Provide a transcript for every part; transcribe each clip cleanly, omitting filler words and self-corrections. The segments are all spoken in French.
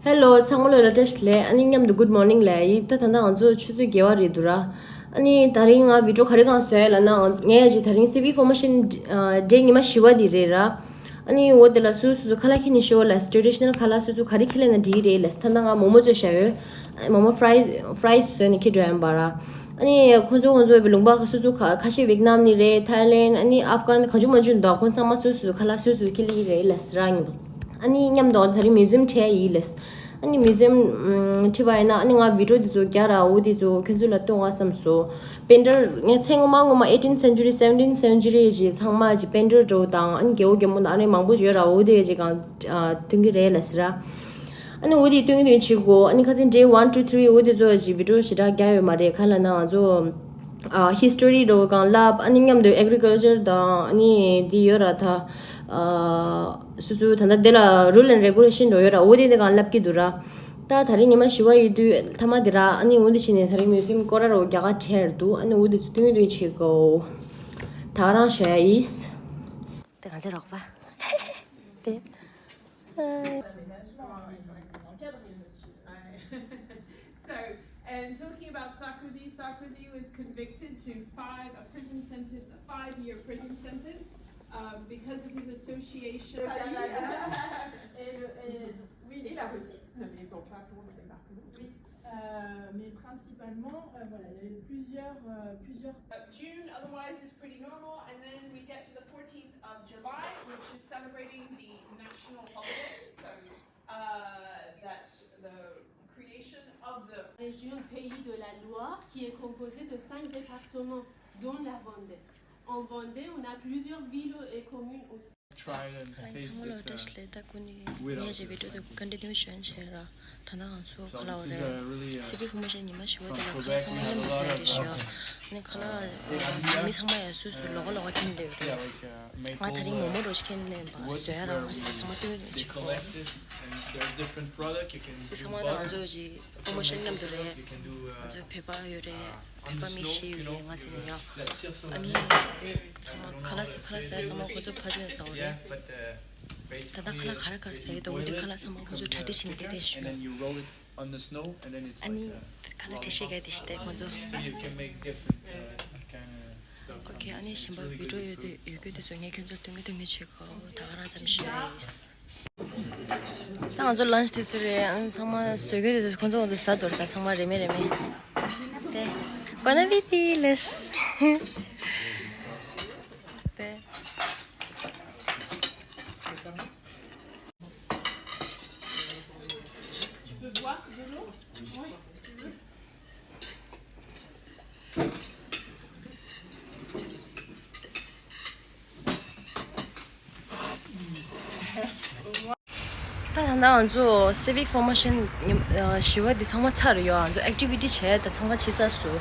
Hello, changolo la test le ani ngam du good morning le yi ta thanda anjo chuzu gewa ri dura ani taring a video khare ga se la na nge ji taring civic formation day ngi ma shiwa di re ra ani wo de la su khala ki ni show la traditional khala su khari khile na di re la thanda nga momo je shawe momo fries so ni ki dram bara ani khonjo be lungba su khashi vietnam ni re thailand ani afghan khaju majun da khon sama su khala su ki li re la srang ani nyam do thari museum the yi les ani museum thibaina ani nga video di zo gyara o di zo khenzula to nga samso painter nge chengoma ngoma 18th century 17th century ji changma ji painter do dang ani geo gemo na ani mangbu je ra o de ji ga tungi re lesra ani o di tungi ni chigo ani khazin day 1 2 3 o di zo ji video shida gya ma re khala na zo history do ga lab ani ngam do agriculture da ani di yora tha susu thanda dela rule and regulation do yora odi de gan lap ki dura ta thari nima shiwa yidu thama dira ani odi shine thari museum kora ro gya ga ther du ani odi sutu du chi go thara shais te gan se rok ba te So, and talking about Sarkozy was convicted to a 5-year prison sentence because of his association. Oui, et la Russie, mais bon, pas pour le débarquement. Oui, mais principalement, voilà, il y avait plusieurs. June otherwise is pretty normal, and then we get to the 14th of July, which is celebrating the national holiday. So that's the creation of the région Pays de la Loire qui est composée de 5 départements, dont la Vendée. En Vendée, on a plusieurs villes et communes aussi. Try and taste it without the really civic formation ni ma shiwa de la khala sama lam sa ri sha ni khala mi sama ya su lo kin de ma thari momo ro sken le ba so ya ra ma sama to they collect it and there's different product you can do sama da zo ji formation nam de re you can do zo pepa yore on the pepa mi snow, shi you know, nga you jin ya let it sit ani sama khala sa sama ko jo phaju sa yeah, ore but tada basically khala khara kar sa to de khala sama ko jo tradition de de and then you roll it on the snow and then it's ani like khala tishi ga de ste ko jo so you can make different kind of stuff. 오케이 아니 심바 It's really good 비디오에도 이렇게 중에 견적 등이 치고 다가라 잠시 상저 런치 티스레 정말 sögede konzoda sadorda 정말 레메 네 보나비티레스 네 Tu peux boire de l'eau? Oui. 나 안주 civic formation 시와디 상마 차려요 안주 activity 체다 상마 치사수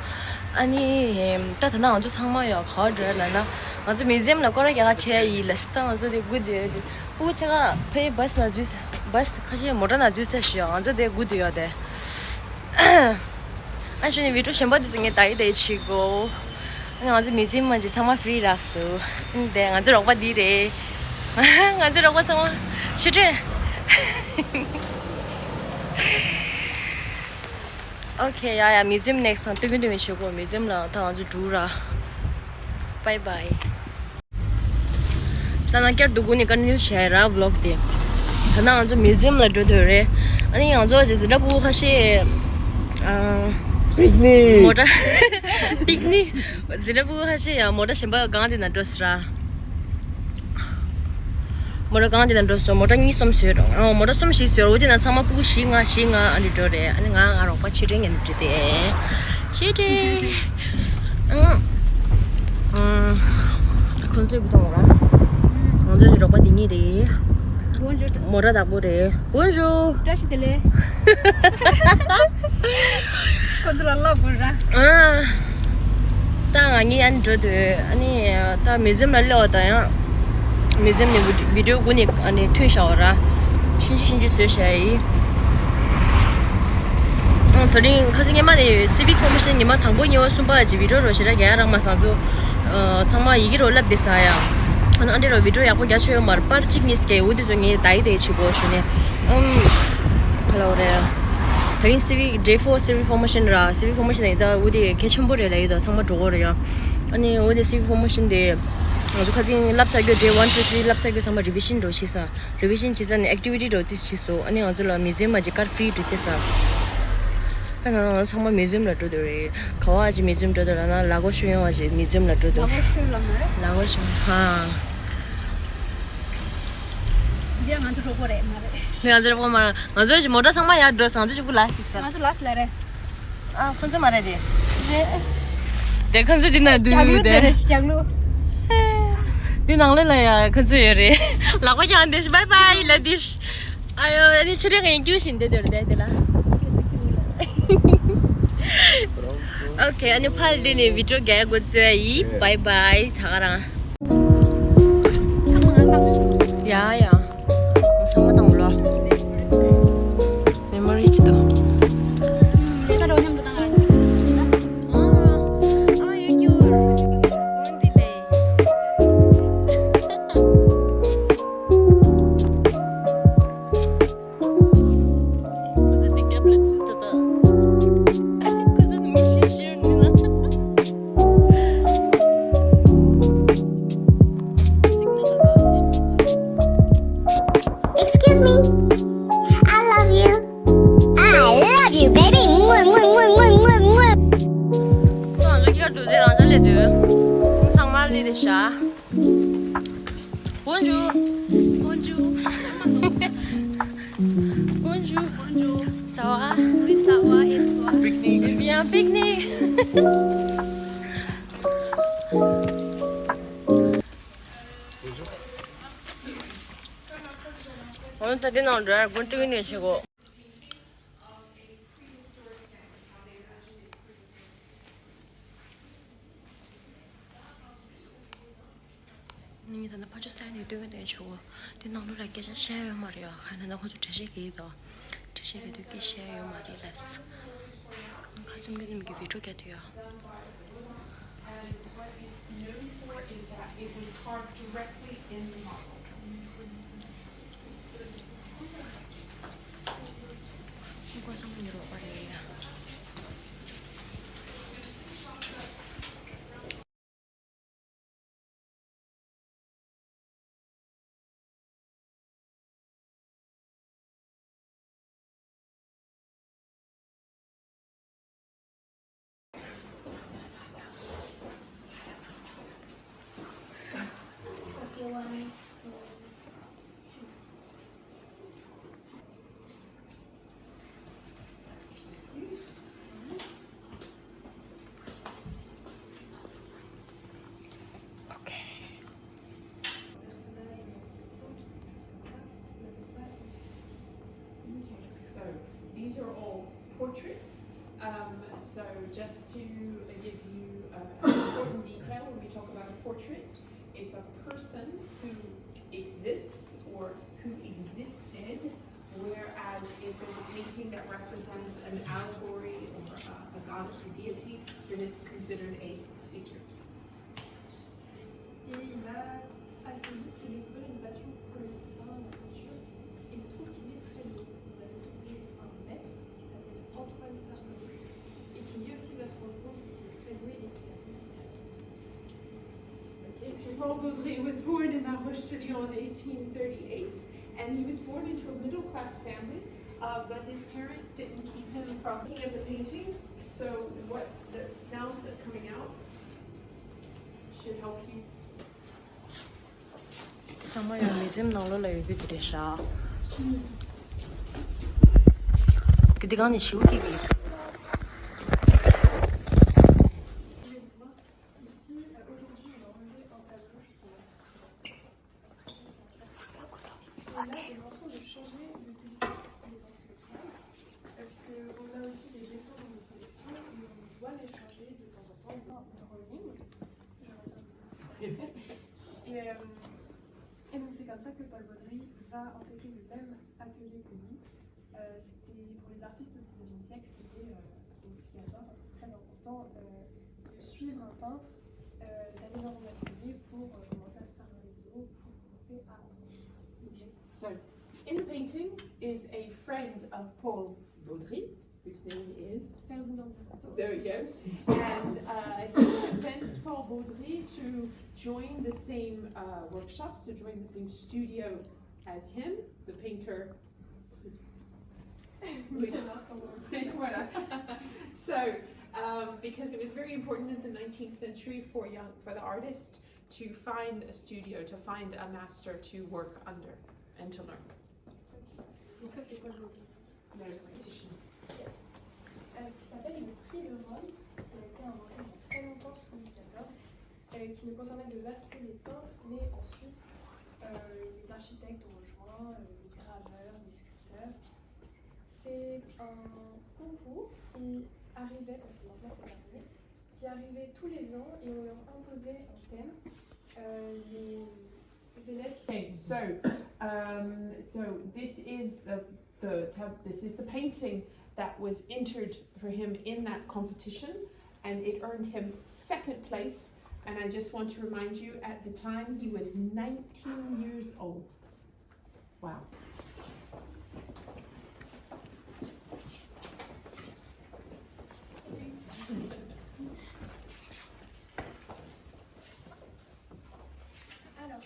아니 따다나 안주 상마요 거들라나 안주 museum 나 거라게 체 레스타 안주 데 굿데 부 제가 페이 버스나 주스 버스 카시 모라나 주스시요 안주 데 굿요 데 아시니 비디오 셴바디 중에 다이데 치고 아니 안주 museum만 지 상마 프리라스 근데 안주 로바 디레 안주 로바 상마 시제 Okay, yeah, museum next time. Tunggu chigo museum la ta anju dura. Bye bye. Tana kya dugu ni kan new share vlog de. Tana anju museum la do re. Ani anju je zira bu khashi picnic. Moda picnic. Zira bu khashi moda shimba gang de na dosra. 뭐라 강한데 난도서 뭐라 니 섬스요. 뭐라 섬시스요. 어디나 상마 부고 시nga 아니 저래. 아니 nga 알아 봐 치링 엔트데. 치리. 컨셉부터 뭐라? 먼저 들어봐 니니리. Bonjour. 뭐라 다보래. Bonjour. Tachitele. Controlla burra. 땅 아니 안 줘도 아니 다 무슨 말로 왔다야. museum ne video guni ani thun shawra shinji sesai tari khajinge mane civic formation ni ma thangbo ni sumba ji video ro shira ga rang ma sanju chama yigi ro lab desaya ana ande ro video ya ko ga chyo mar par chik nis ke udi jongi dai de chi bo shune kala 다른 civic J4 civic formation라 civic formation에다 어디 개천벌에라이다 정말 좋어요. 아니 어디 civic formation데 아주 가진 랍사교 J1 2 3 랍사교 정말 리비션도 시사 리비션 지전 액티비티도 지시소 아니 아주라 뮤지엄 아직까지 프리 됐어. 하나 정말 뮤지엄을 들어들 가와지 뮤지엄 들어라나 라고슈 영화지 뮤지엄을 들어들 라고슈 하 Dia ngantuk rokok deh, mare. 내가 저러 보면 아주 뭐라 상마 야 드레스 아주 주고 라시사 Ngantuk lah, lare. 아 혼자 말해야 돼 내 컨셉 디나 Jangan 두데 terus, jangan. 니 낭래라야 컨셉 요리 라고 야한데 바이바이 라디시 아유 아니 촬영에 인기우신데 되라 오케이 아니 팔디니 비디오 개 고스이 바이바이 다가랑 야야 상마당 몰라 메모리 있다 Kita ada orang bertangan. 아 여기 온딜레 무슨 되게 플랫스다 그전 미시시르나 Excuse me. I love you. I love you, baby. Mwah, mwah, mwah, mwah, mwah, mwah. 또 저기가 도저히 잘래도 상말리 샤 bonjour bonjour bonjour bonjour ça va Oui, ça va, et toi? Eh bien pique-nique 오늘 다 디너를 본뜨기 내시고 니 단나 파주사에 되게 내주고 디너를 이렇게 쉐어요 말이야 하나는 호주 제시기도 제시기도 이렇게 쉐어요 말이랬어 가슴 그림 이게 위로게 돼요 Is that it was carved directly in the marble. 이거 상문으로 말이에요 So these are all portraits. So just to give you an important detail when we talk about a portrait, it's a person who exists or who existed, whereas if there's a painting that represents an allegory or a goddess or deity, then it's considered a figure. Et il a assez vite se découvert une passion pour le dessin, la peinture. Il se trouve qu'il est très beau. Il va se trouver un maître qui s'appelle Antoine Sarton et qui lui aussi va se rendre compte qu'il est très doué et qu'il a beaucoup de talent. Okay, so Paul Baudry was born in La Roche-sur-Yon in 1838, and he was born into a middle-class family, but his parents didn't keep him from looking at the painting. So what the sounds that are coming out should help you. 상마야 미즘 나올라 여기 들으셔 그때가 아니 시우기기 Ici, aujourd'hui, on a enlevé un tableau justement. Et là, on est en train de changer le dessin qui est dans ce cadre, puisqu'on a aussi des dessins dans nos collections, mais on doit les changer de temps en temps dans drawing. Et donc c'est comme ça que Paul Baudry va intégrer le même atelier que lui. C'était pour les artistes au 19e siècle, c'était obligatoire, c'était très important de suivre un peintre, d'aller dans son atelier pour commencer à se faire un réseau, pour commencer à So in the painting is a friend of Paul Baudry, whose name is Ferdinand. there we go, and he convinced Paul Baudry to join the same workshops, to join the same studio as him, the painter. Voilà. So, because it was very important in the 19th century for the artist to find a studio, to find a master to work under and to learn. Donc ça c'est quoi le motif? There's competition. Yes. Qui s'appelle le prix de Rome, qui a été inventé il y a très longtemps sous Louis XIV, qui ne concernait de base que les peintres, mais ensuite les architectes ont rejoint, les graveurs, les sculpteurs. C'est un concours qui arrivait, parce que maintenant c'est terminé, qui arrivait tous les ans et on leur imposait un thème. Les élèves qui Okay, so this is the painting that was entered for him in that competition, and it earned him second place. And I just want to remind you, at the time he was 19 years old. Wow. Alors,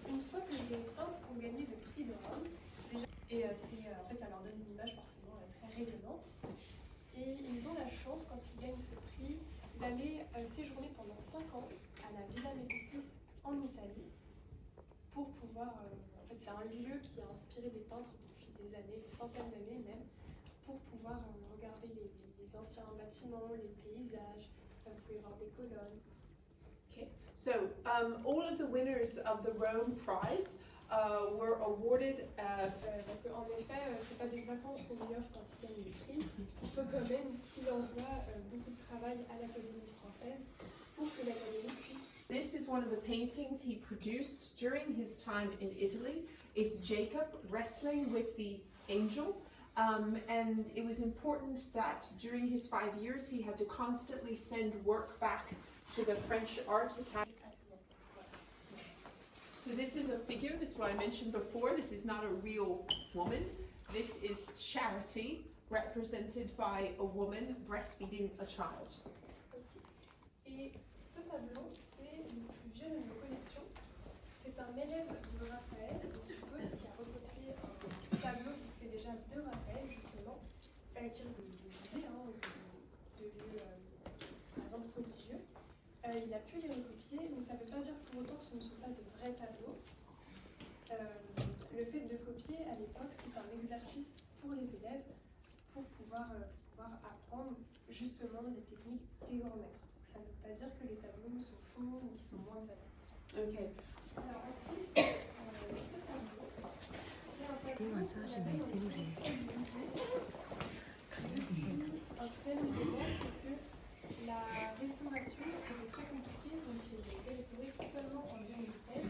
une fois que les peintres ont gagné le prix de Rome, et en fait ça leur donne une image forcément très rayonnante, et ils ont la chance, quand ils gagnent ce prix, d'aller séjourner pendant 5 ans à la Villa Médicis en Italie, pour pouvoir, en fait c'est un lieu qui a inspiré des peintres depuis des années, des centaines d'années même, pour pouvoir regarder les anciens bâtiments, les paysages, vous pouvez voir des colonnes. So all of the winners of the Rome Prize were awarded. Parce qu'en effet, c'est pas des vacances qu'on lui offre quand il gagne le prix. Il faut quand même qu'il envoie beaucoup de travail à l'Académie française pour que l'Académie puisse. This is one of the paintings he produced during his time in Italy. It's Jacob wrestling with the angel. And it was important that during his 5 years he had to constantly send work back to the French Art Academy. So this is a figure, this is what I mentioned before, this is not a real woman. This is Charity, represented by a woman breastfeeding a child. Et ce tableau, c'est le plus vieux de nos collections. C'est un élève de Raphaël, on suppose, qui a recopié un tableau qui fait déjà de Raphaël, justement, qui est devenu, par exemple, religieux. Il a pu les recopier, mais ça ne veut pas dire pour autant que ce ne sont pas de vrais tableaux. Le fait de copier, à l'époque, c'est un exercice pour les élèves pour pouvoir apprendre justement les techniques des grands maîtres. Donc, ça ne veut pas dire que les tableaux sont faux ou qu'ils sont moins de valeur. Okay. Alors ensuite, ce tableau, c'est un tableau qu'on avait un très long débat, c'est que la restauration était très compliquée, donc il a été restauré seulement en 2016.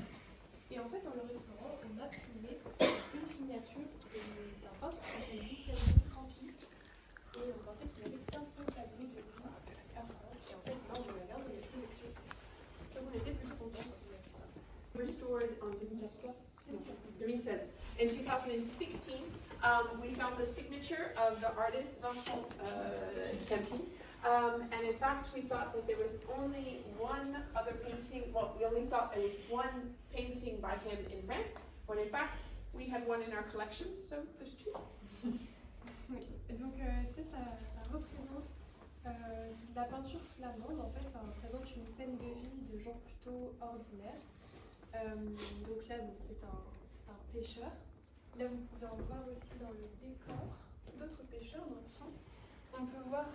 Et en fait, dans le restaurant, on a trouvé une signature d'un peintre qui s'appelle Vittorio Campi. Et on pensait qu'il n'y avait qu'un seul tableau de lui en France. Et en fait, là, on regarde dans les collections. Donc on était plutôt contents quand on a vu ça. Restored on 2016. In 2016, we found the signature of the artist Vincent Campi. And in fact, we thought that there was only one other painting, well, we only thought there was one painting by him in France, when in fact, we had one in our collection, so there's two. Oui, et donc ça représente la peinture flamande, en fait, ça représente une scène de vie de gens plutôt ordinaires. Donc là, c'est un pêcheur. Là, vous pouvez en voir aussi dans le décor d'autres pêcheurs dans le fond. On peut voir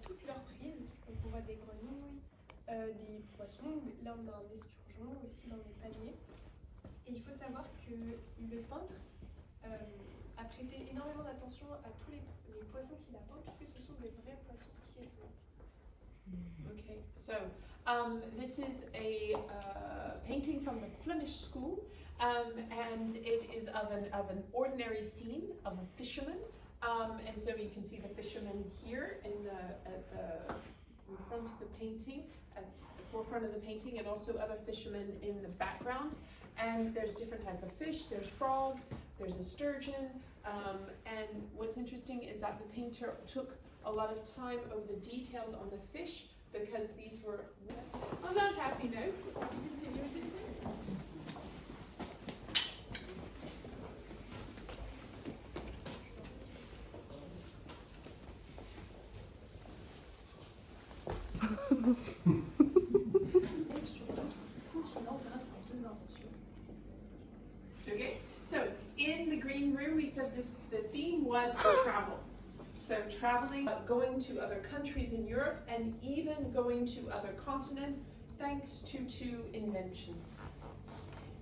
toutes leurs prises, donc on voit des grenouilles, des poissons, là on a un esturgeon aussi dans les paniers. Et il faut savoir que le peintre a prêté énormément d'attention à tous les poissons qu'il a peints, puisque ce sont des vrais poissons qui existent. Okay, so this is a painting from the Flemish school, and it is of an ordinary scene of a fisherman. And so you can see the fisherman here in front of the painting, at the forefront of the painting, and also other fishermen in the background. And there's different type of fish. There's frogs. There's a sturgeon. And what's interesting is that the painter took a lot of time over the details on the fish because these were. On that happy note, continue with it. Okay, so in the green room we said the theme was travel. So traveling, going to other countries in Europe and even going to other continents thanks to two inventions.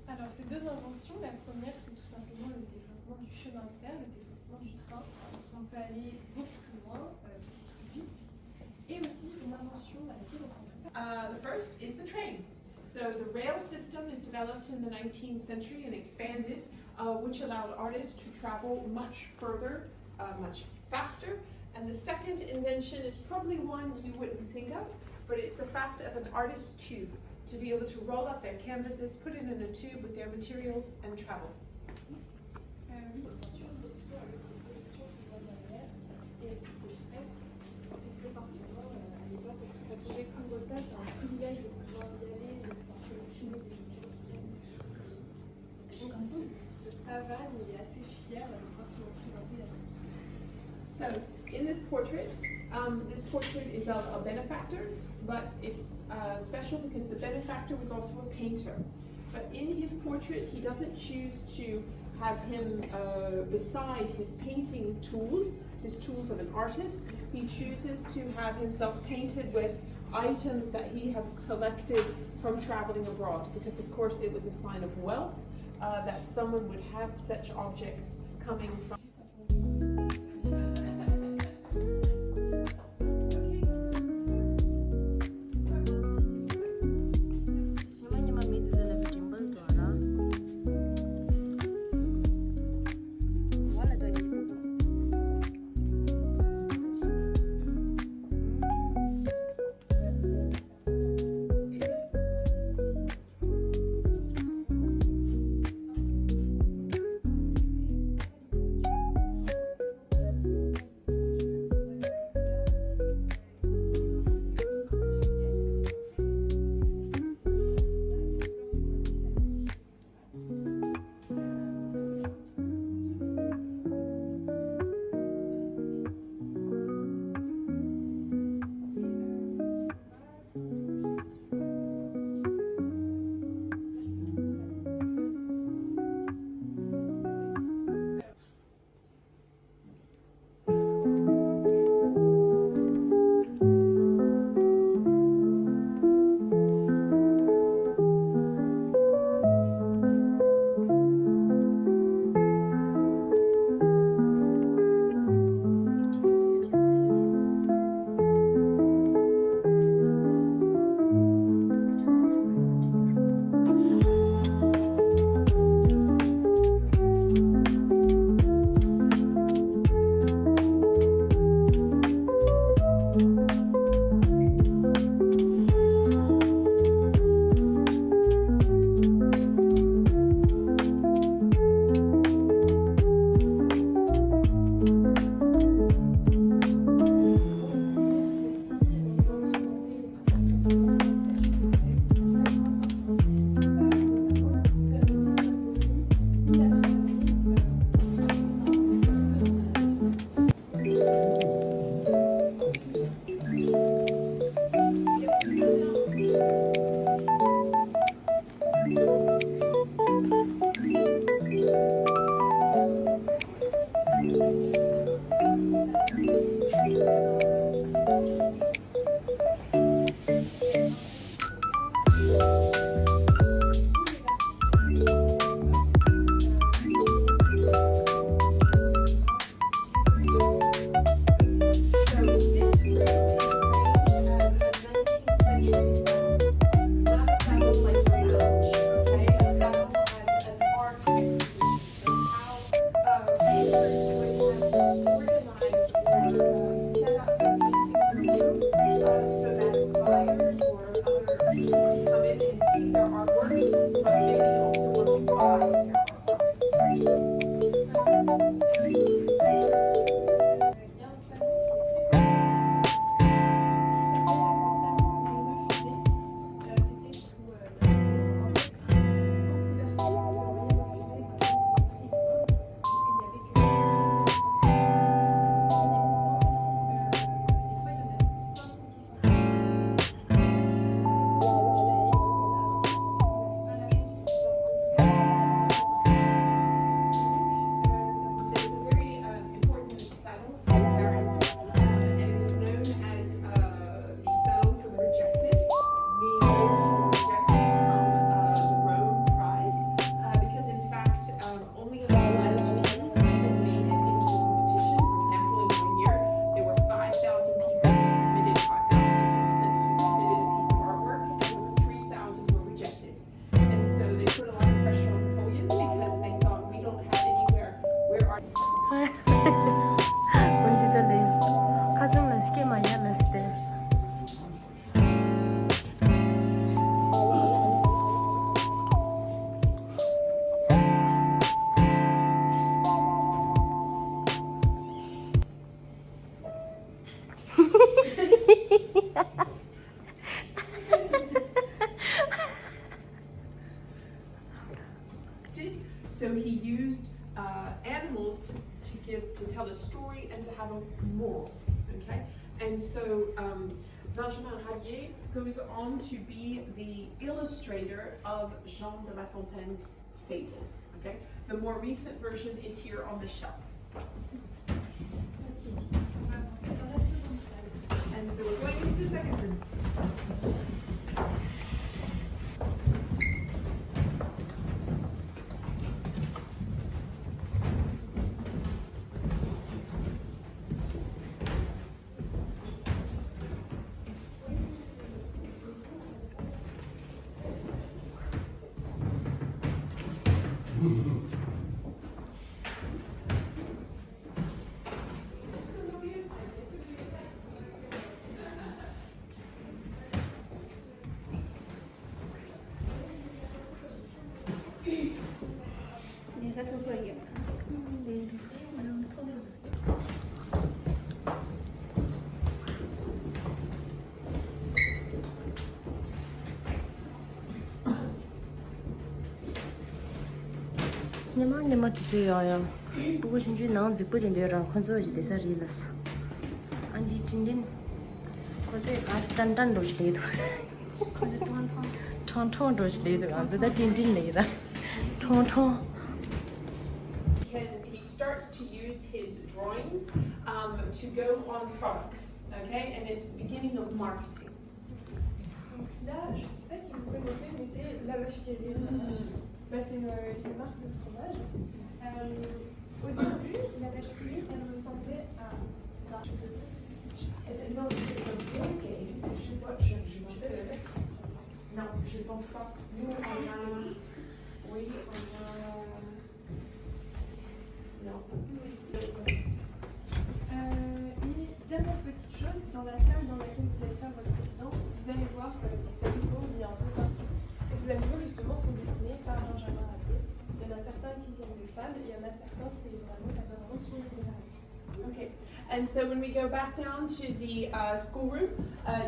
Alors, ces deux inventions, la première, c'est tout simplement le développement du chemin de fer, le développement du train. On peut aller beaucoup plus loin, beaucoup plus vite. Et aussi une invention à laquelle on pensait pas. The first is the train. So the rail system is developed in the 19th century and expanded, which allowed artists to travel much further, much faster. And the second invention is probably one you wouldn't think of, but it's the fact of an artist's tube, to be able to roll up their canvases, put it in a tube with their materials and travel. Oui, bien sûr, plutôt avec ces collections qu'on voit derrière, et aussi ces fresques, puisque forcément, à l'époque, quand on découvre ça, c'est un privilège de pouvoir y aller, de pouvoir collectionner des objets qui viennent. Donc ici, ce pavane, il est assez fier de pouvoir se représenter avec tout ça. So in this portrait is a benefactor, but it's special because the benefactor was also a painter. But in his portrait, he doesn't choose to have him beside his painting tools, his tools of an artist. He chooses to have himself painted with items that he have collected from traveling abroad, because of course it was a sign of wealth that someone would have such objects coming from. story and to have a moral. Okay, and so Benjamin Rabier goes on to be the illustrator of Jean de La Fontaine's fables. Okay, the more recent version is here on the shelf. And so we're going into the second room. Nema tuzuya bugu chinju nang zipu den de ran khonzo ji de sa rilas andi tindin koze astan dan do jle do koze ton do jle do anza da tindin le ra ton He starts to use his drawings to go on products, okay, and it's the beginning of marketing. Là, je ne sais pas si vous connaissez, mais c'est la vache qui rit. C'est une marque de fromage. Au début, la vache qui rit, elle ressemblait à ça. Non, je pense pas. Nous, on a... Oui, on a... Non. Et dernière petite chose, dans la salle dans laquelle vous allez faire votre bilan, vous allez voir des animaux, il y a un peu partout. Et ces animaux, justement, sont dessinés par Benjamin Rabier. Il y en a certains qui viennent de fables, et il y en a certains, ça vient vraiment sur le scénario. Okay, and so when we go back down to the schoolroom,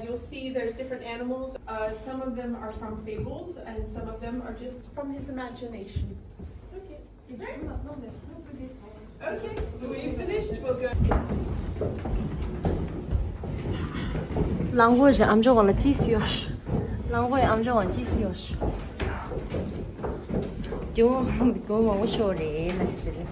you'll see there's different animals. Some of them are from fables, and some of them are just from his imagination. Ok, et du coup, maintenant, on a fini, on peut descendre. Okay, when we finished, we'll go. langwo je amjo wala ji syosh langwo amjo wan ji syosh yo go wa wo shore na stile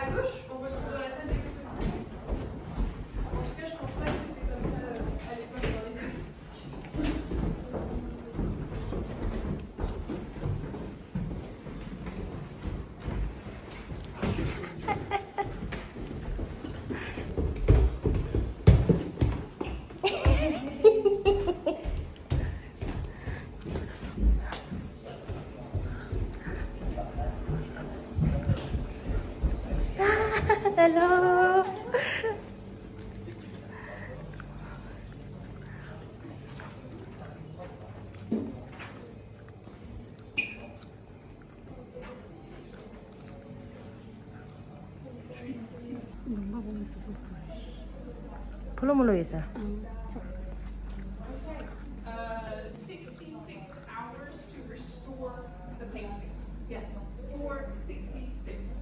À gauche, on retrouve dans la salle d'exposition. En tout cas, je pense pas que c'était comme ça à l'époque dans les deux. hello 폴로몰로 있어 66 hours to restore the painting. Yes, 466.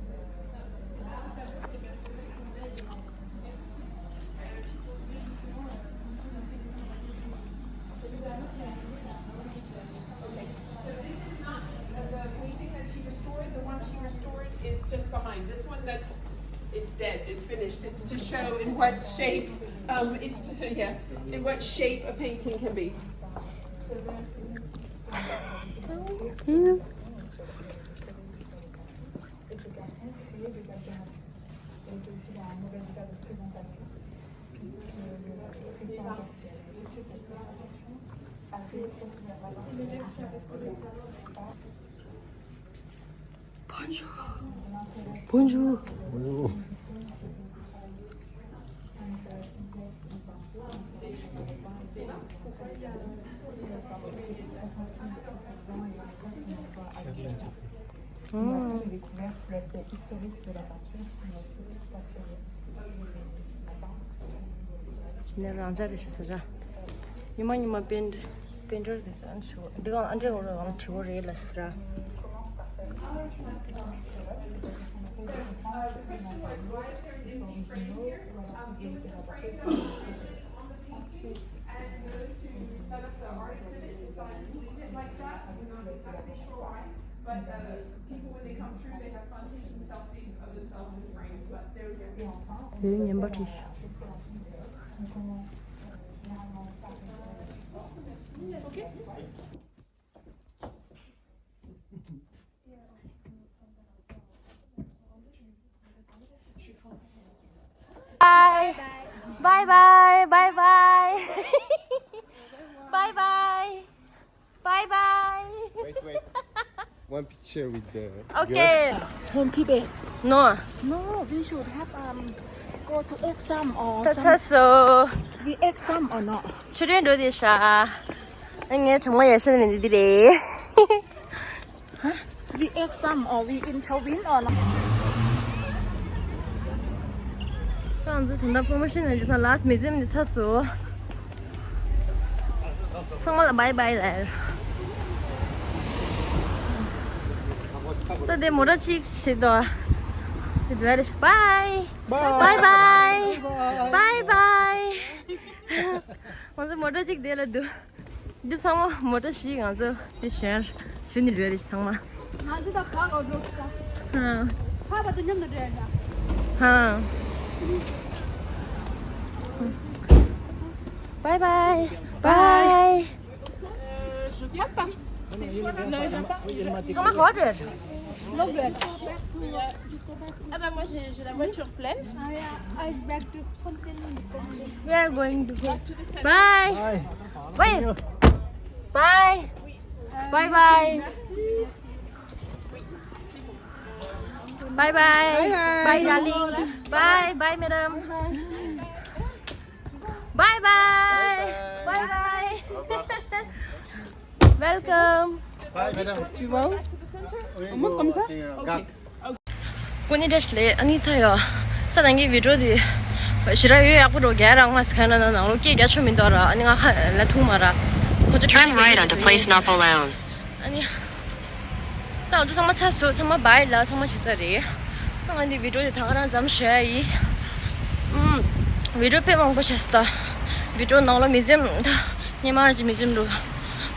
Okay, so this is not the painting that she restored. The one she restored is just behind. This one, it's dead. It's finished. It's to show in what shape, in what shape a painting can be. Bonjour. J'ai découvert l'aspect historique de la peinture qui m'a fait passionner. 내가 앉아를 있었어. 이만이만 밴드 됐어. 안 쉬워. 내가 앉아 올라가면 치고를 일렀으라. The question was, why is there an empty frame here? It was a frame that was originally on the painting, and those who set up the art exhibit decided to leave it like that. We're not exactly sure why, but people, when they come through, they have fun taking selfies of themselves in the frame, but there we go. Bye. Bye bye. Bye bye. Bye bye. Bye bye. Wait. One picture with the Okay. Home Tibet. No. No, we should have go to exam or that's we exam or not. 출연도 되셔. 이게 정말 열심히 했는데. We exam or we intervene or not. 这样子等到promotion就他 last museum 的厕所，送我了拜拜来了。这得没得去吃的，就来的是拜拜拜拜。我是没得去的了都，就上我没得去，样子就选你热的上嘛。嗯。嗯。Bye bye. Bye. Je viens pas. C'est soit là. Non, il vient pas. Comment Roger? No good. Ah bah moi j'ai la voiture pleine. We are going to go. Bye. Wait. Bye. Bye bye. Bye bye. Bye darling. Bye bye madam. Bye bye. Bye bye. Welcome. Bye, madame. Tu vas où? On monte comme ça? Kuni desle Anita요. 사랑이 위로디. 싫어요. 약으로 개랑 마스카나는 나오게 개초민더라. 아니가 라투마라. Turn right onto Place Napoleon. 아니. 나도 정말 차수 정말 말라 정말 시설이. 근데 위로디 다가란 잠시에 위로 빼먹은 것이었다. 위로 나올라 미즘 니마지 미즘로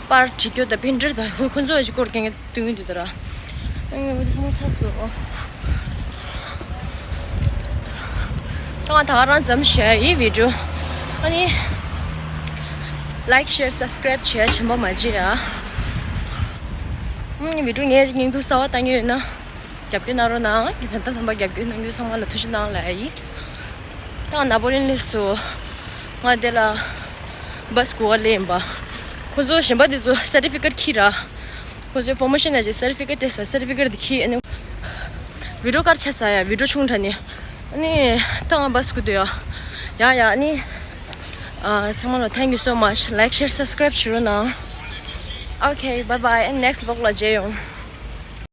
파티교다 빈들다 혼자지 거기에 등이더라. 우리 정말 차수. 또 다가란 잠시에 이 위로 아니 like, share, subscribe, share 전부 맞이야. 위로 nghe những thứ xấu tại như nó gặp cái nào nó cái thằng ta thằng bà gặp cái những xong là thứ nào lại tao nãy bữa lên số ngay đây là bus của lên ba có số xem bắt số certificate khi ra có số formation này certificate test certificate khi anh video card 찾아야 video 충분하니 아니 tao bus của 돼요 야야 아니 정말로 thank you so much like share subscribe 주로 나 okay bye bye and next vlog là 제용